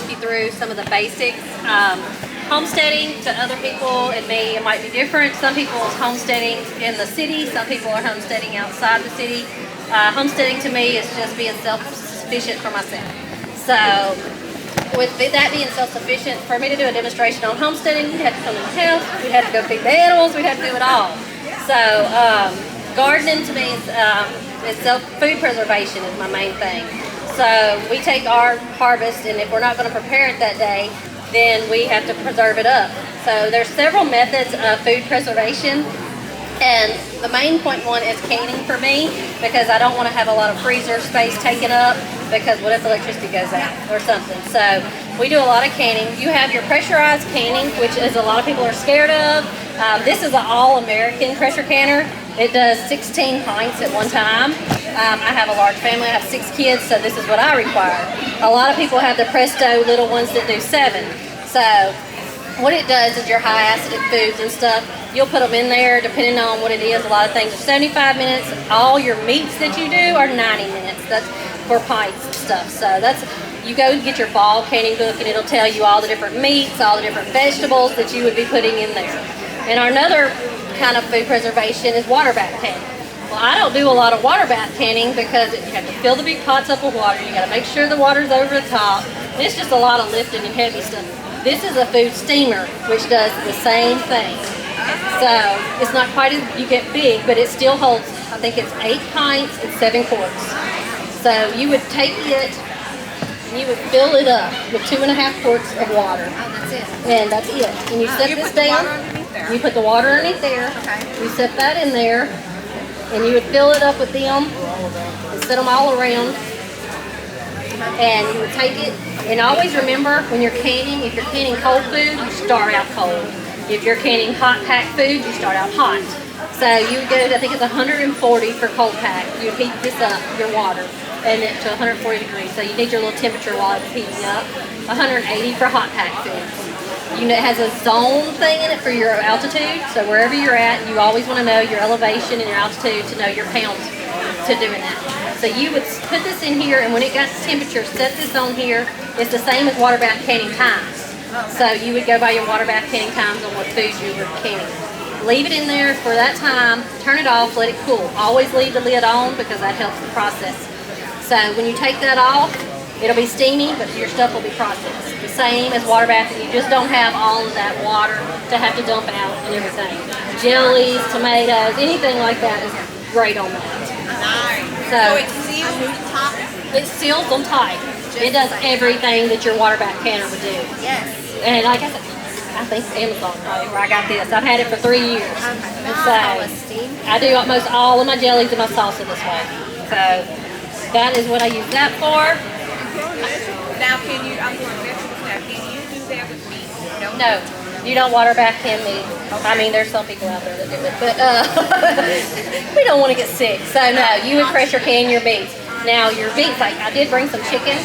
walk you through some of the basics. Homesteading to other people and me, it might be different. Some people is homesteading in the city, some people are homesteading outside the city. Homesteading to me is just being self-sufficient for myself. So with that being self-sufficient, for me to do a demonstration on homesteading, we'd have to come to the house, we'd have to go feed the animals, we'd have to do it all. So gardening to me is food preservation is my main thing. So we take our harvest, and if we're not going to prepare it that day, then we have to preserve it up. So there's several methods of food preservation, and the main point one is canning for me, because I don't want to have a lot of freezer space taken up, because what if electricity goes out or something. So we do a lot of canning. You have your pressurized canning, which is a lot of people are scared of. This is an all-American pressure canner. It does 16 pints at one time. I have a large family, I have 6 kids, so this is what I require. A lot of people have the Presto little ones that do 7. So what it does is your high acidic foods and stuff, you'll put them in there depending on what it is. A lot of things are 75 minutes. All your meats that you do are 90 minutes. That's for pints and stuff. So that's, you go get your fall canning book, and it'll tell you all the different meats, all the different vegetables that you would be putting in there. And another kind of food preservation is water bath canning. Well, I don't do a lot of water bath canning because you have to fill the big pots up with water. You got to make sure the water's over the top. And it's just a lot of lifting and heavy stuff. This is a food steamer, which does the same thing. So it's not quite as, you get big, but it still holds, I think it's 8 pints and 7 quarts. So you would take it, and you would fill it up with 2.5 quarts of water. Oh, that's it. And that's it. And you set this down. You put the water underneath there. Okay. You set that in there, and you would fill it up with them and set them all around. And you would take it, and always remember when you're canning, if you're canning cold food, you start out cold. If you're canning hot packed food, you start out hot. So you would go to, I think it's 140 for cold pack. You would heat this up, your water, and it to 140 degrees. So you need your little temperature while it's heating up. 180 for hot pack food. It has a zone thing in it for your altitude, so wherever you're at, you always want to know your elevation and your altitude to know your pounds to doing that. So you would put this in here, and when it got to temperature, set this on here. It's the same as water bath canning times. So you would go by your water bath canning times on what foods you were canning. Leave it in there for that time, turn it off, let it cool. Always leave the lid on because that helps the process. So when you take that off, it'll be steamy, but your stuff will be processed. The same as water bathing. You just don't have all of that water to have to dump out and everything. Jellies, tomatoes, anything like that is great on that. Nice. So it seals on top? It seals them tight. It does everything that your water bath canner would do. Yes. And like I said, I think Amazon probably where I got this. I've had it for 3 years. Okay. So I do almost all of my jellies and my salsa this way. So that is what I use that for. Now, can you, I'm going vegetables now, can you do that with meat? No, you don't water bath can meat. I mean, there's some people out there that do it, but we don't want to get sick. So no, you would pressure can your beets. Now your beets, like I did bring some chicken.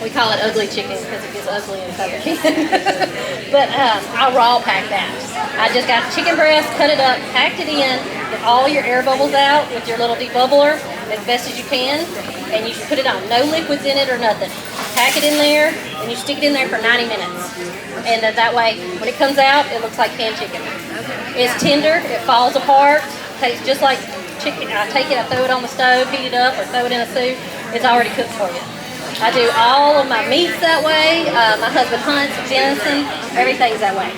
We call it ugly chicken because it gets ugly inside the can. But I'll raw pack that. I just got chicken breast, cut it up, packed it in, get all your air bubbles out with your little debubbler as best as you can, and you put it on. No liquids in it or nothing. Pack it in there, and you stick it in there for 90 minutes. And that way, when it comes out, it looks like canned chicken. It's tender, it falls apart, tastes just like chicken. I take it, I throw it on the stove, heat it up, or throw it in a soup. It's already cooked for you. I do all of my meats that way. My husband hunts venison, everything's that way.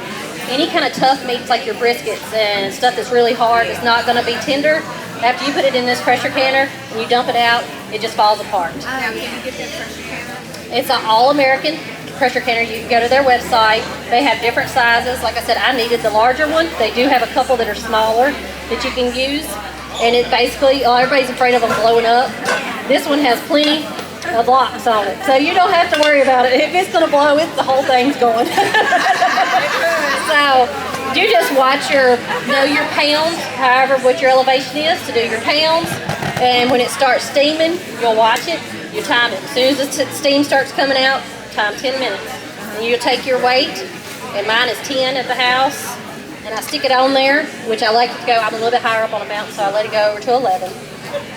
Any kind of tough meats like your briskets and stuff that's really hard, it's not going to be tender. After you put it in this pressure canner and you dump it out, it just falls apart. Now, can you get that pressure canner? It's an all-American pressure canner. You can go to their website. They have different sizes. Like I said, I needed the larger one. They do have a couple that are smaller that you can use. And it basically, everybody's afraid of them blowing up. This one has plenty of locks on it. So you don't have to worry about it. If it's going to blow, the whole thing's going. So you just know your pounds, however, what your elevation is to do your pounds. And when it starts steaming, you'll watch it. You time it. As soon as the steam starts coming out, time 10 minutes. And you take your weight, and mine is 10 at the house. And I stick it on there, which I like to go, I'm a little bit higher up on a mountain, so I let it go over to 11.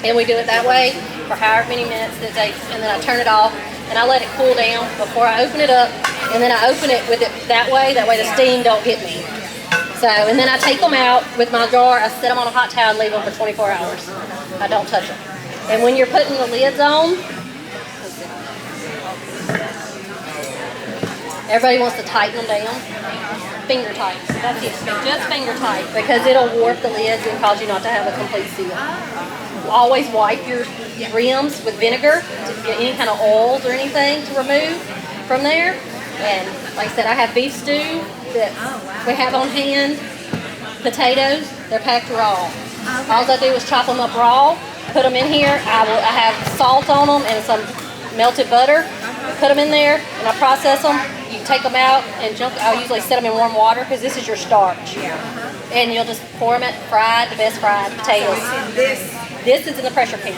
And we do it that way for however many minutes it takes, and then I turn it off, and I let it cool down before I open it up, and then I open it with it that way the steam don't get me. So, and then I take them out with my jar, I set them on a hot towel and leave them for 24 hours. I don't touch them. And when you're putting the lids on, everybody wants to tighten them down. Finger tight. That's it. Just finger tight, because it'll warp the lids and cause you not to have a complete seal. Always wipe your rims with vinegar to get any kind of oils or anything to remove from there. And like I said, I have beef stew that we have on hand. Potatoes, they're packed raw. All I do is chop them up raw, put them in here. I have salt on them and some melted butter. Put them in there and I process them. You take them out and I'll usually set them in warm water because this is your starch. And you'll just pour them at fried, the best fried potatoes. This is in the pressure can.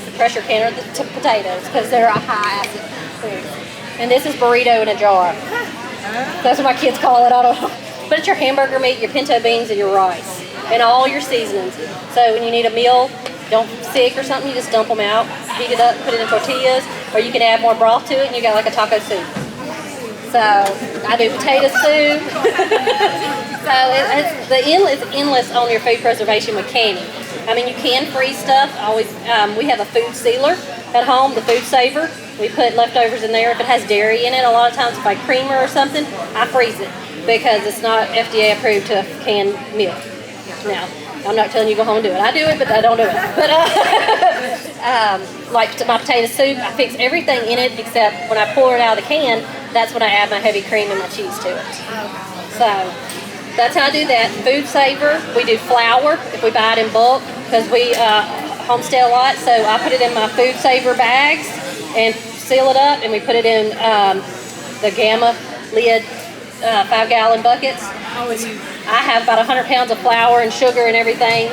The pressure can are the potatoes because they're a high acid food. And this is burrito in a jar. That's what my kids call it. I don't know. But it's your hamburger meat, your pinto beans, and your rice, and all your seasonings. So when you need a meal, don't sick or something, you just dump them out, heat it up, put it in tortillas, or you can add more broth to it, and you got like a taco soup. So I do potato soup. So it's endless on your food preservation with canning. I mean, you can freeze stuff. We have a food sealer at home, the food saver. We put leftovers in there. If it has dairy in it, a lot of times, if I creamer or something, I freeze it because it's not FDA approved to can milk. Now, I'm not telling you to go home and do it. I do it, but I don't do it. But like my potato soup, I fix everything in it except when I pour it out of the can, that's when I add my heavy cream and my cheese to it. So that's how I do that. Food saver, we do flour if we buy it in bulk because we homestead a lot. So I put it in my food saver bags and seal it up, and we put it in the Gamma lid 5-gallon buckets. I have about 100 pounds of flour and sugar and everything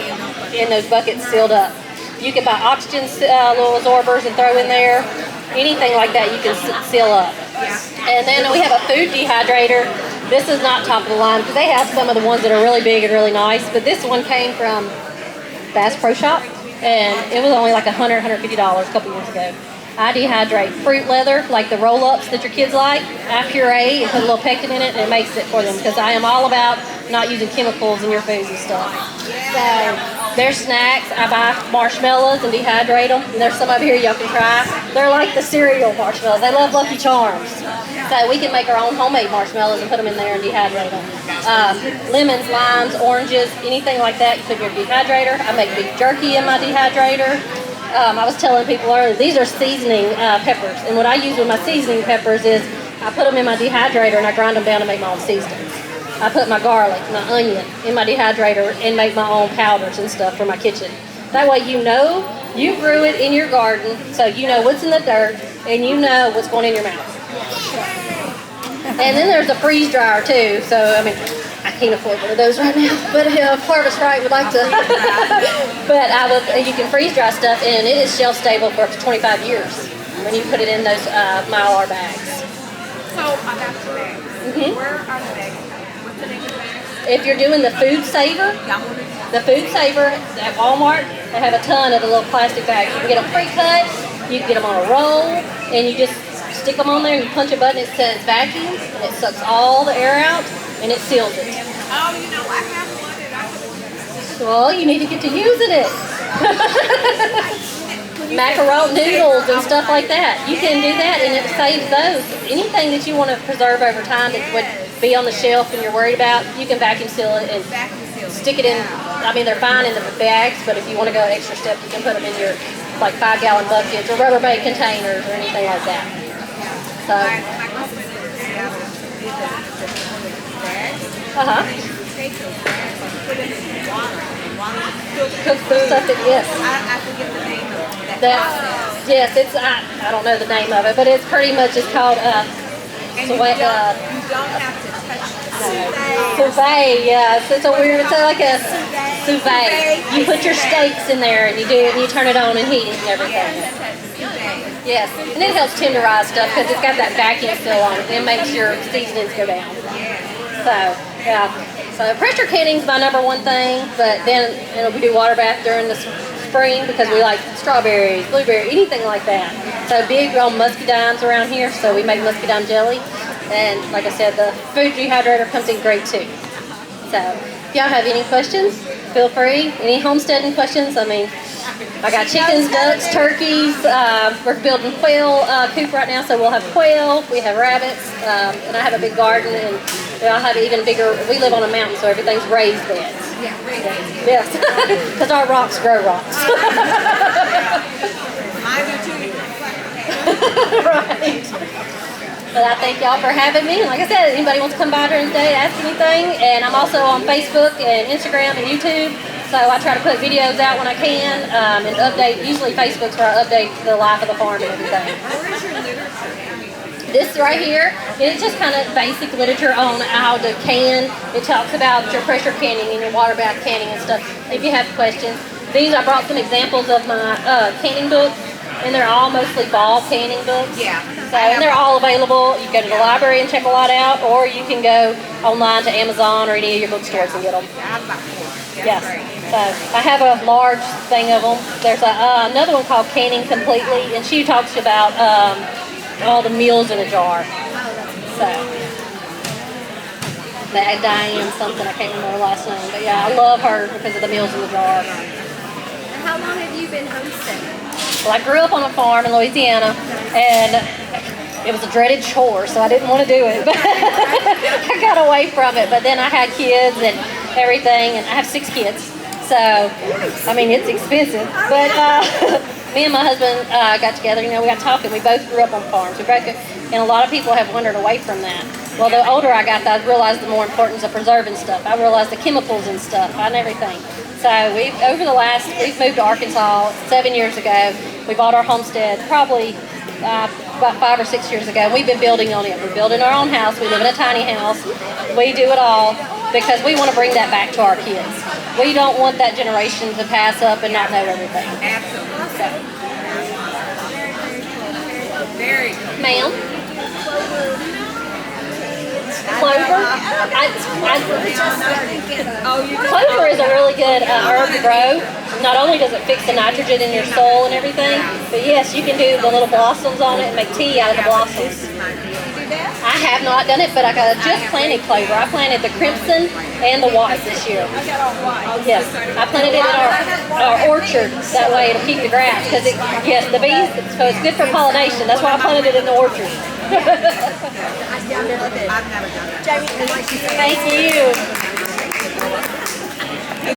in those buckets sealed up. You can buy oxygen little absorbers and throw in there. Anything like that you can seal up. And then we have a food dehydrator. This is not top of the line because they have some of the ones that are really big and really nice, but this one came from Bass Pro Shop, and it was only like $100, $150 a couple years ago. I dehydrate fruit leather, like the roll-ups that your kids like. I puree and put a little pectin in it, and it makes it for them because I am all about not using chemicals in your foods and stuff. So their snacks, I buy marshmallows and dehydrate them. And there's some over here y'all can try. They're like the cereal marshmallows. They love Lucky Charms. So we can make our own homemade marshmallows and put them in there and dehydrate them. Lemons, limes, oranges, anything like that, you put in your dehydrator. I make beef jerky in my dehydrator. I was telling people earlier, these are seasoning peppers. And what I use with my seasoning peppers is I put them in my dehydrator and I grind them down to make my own seasonings. I put my garlic, my onion in my dehydrator and make my own powders and stuff for my kitchen. That way you know you grew it in your garden, so you know what's in the dirt and you know what's going in your mouth. And then there's a freeze dryer too, so I mean, I can't afford one of those right now, but if Harvest Right would like to. But you can freeze dry stuff, and it is shelf stable for up to 25 years when you put it in those Mylar bags. So I got the bags. Where are the bags? What's the name of the bags? If you're doing the food saver at Walmart, they have a ton of the little plastic bags. You can get them pre-cut, you can get them on a roll, and you just stick them on there and you punch a button. It says vacuum, and it sucks all the air out, and it seals it. Oh, you know, I have one and I have Well, you need to get to using it. Macaroni noodles and stuff like that. You can do that, and it saves those. Anything that you want to preserve over time that would be on the shelf and you're worried about, you can vacuum seal it and stick it in. I mean, they're fine in the bags, but if you want to go an extra step, you can put them in your like 5-gallon buckets or Rubbermaid containers or anything like that. So. Cook the stuff that, yes. I forget the name of that. Yes, it's, I don't know the name of it, but it's pretty much, it's called, and you don't have to touch the Souffle, yes. It's a weird, it's like a souffle. You put your steaks in there and you do it and you turn it on and heat it and everything. Yes, and it helps tenderize stuff because it's got that vacuum seal on it. It makes your seasonings go down. So, yeah. So pressure canning is my number one thing, but then we do water bath during the spring because we like strawberries, blueberries, anything like that. So big on muscadines around here, so we make muscadine jelly. And like I said, the food dehydrator comes in great too. So if y'all have any questions, feel free. Any homesteading questions? I mean, I got chickens, ducks, turkeys. We're building quail coop right now, so we'll have quail. We have rabbits, and I have a big garden, and I'll have even bigger. We live on a mountain, so everything's raised beds. Yeah, raised beds. Yes, because our rocks grow rocks. Mine do too. Right. But I thank y'all for having me. And like I said, anybody wants to come by during the day, ask anything. And I'm also on Facebook and Instagram and YouTube. So I try to put videos out when I can and update. Usually Facebook's where I update the life of the farm and everything. Where is your literature? This right here, it's just kind of basic literature on how to can. It talks about your pressure canning and your water bath canning and stuff. If you have questions. These, I brought some examples of my canning books. And they're all mostly ball canning books. Yeah. So, and they're all available. You can go to the library and check a lot out, or you can go online to Amazon or any of your bookstores and get them. Yes. So I have a large thing of them. There's another one called Canning Completely, and she talks about all the meals in a jar. So that Diane something, I can't remember her last name, but yeah, I love her because of the meals in the jar. And how long have you been homesteading? Well, I grew up on a farm in Louisiana, and it was a dreaded chore, so I didn't want to do it. But I got away from it. But then I had kids and everything, and I have 6 kids. So, I mean, it's expensive. But me and my husband got together, we got talking. We both grew up on farms. And a lot of people have wandered away from that. Well, the older I got, I realized the more importance of preserving stuff. I realized the chemicals and stuff and everything. So we've moved to Arkansas 7 years ago. We bought our homestead probably about 5 or 6 years ago. We've been building on it. We're building our own house. We live in a tiny house. We do it all because we want to bring that back to our kids. We don't want that generation to pass up and not know everything. Absolutely. So, Very good. ma'am? Clover? Clover is a really good herb to grow. Not only does it fix the nitrogen in your soil and everything, but yes, you can do the little blossoms on it and make tea out of the blossoms. I have not done it, but I just planted clover. I planted the crimson and the white this year. Yes, I planted it in our orchard. That way it'll keep the grass. Because yes, the bees, so it's good for pollination. That's why I planted it in the orchard. I've never done it. Jamie, Thank you.